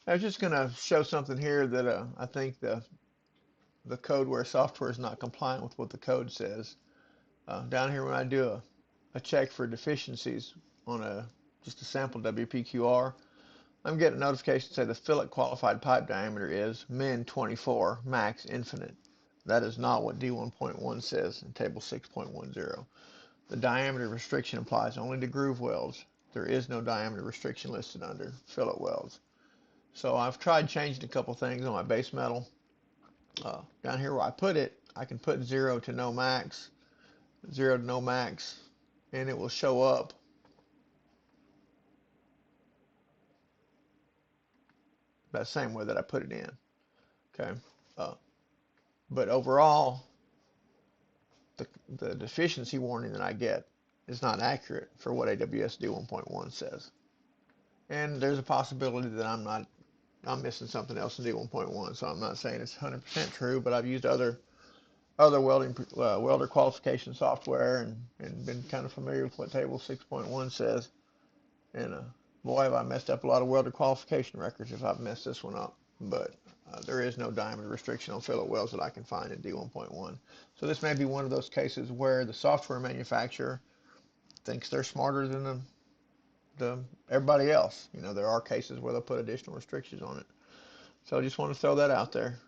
I was just going to show something here that I think the code where software is not compliant with what the code says. Down here when I do a check for deficiencies on just a sample WPQR, I'm getting a notification say the fillet qualified pipe diameter is min 24, max infinite. That is not what D1.1 says in table 6.10. The diameter restriction applies only to groove welds. There is no diameter restriction listed under fillet welds. So I've tried changing a couple things on my base metal. Down here where I put it, I can put 0 to no max, 0 to no max, and it will show up that same way that I put it in. Okay, uh, but overall, the deficiency warning that I get is not accurate for what AWS D1.1 says. And there's a possibility that I'm missing something else in D1.1, so I'm not saying it's 100% true, but I've used other welder qualification software and been kind of familiar with what table 6.1 says. And boy, have I messed up a lot of welder qualification records if I've messed this one up. But there is no diameter restriction on fillet welds that I can find in D1.1. So this may be one of those cases where the software manufacturer thinks they're smarter than the everybody else. You know, there are cases where they'll put additional restrictions on it. So I just want to throw that out there.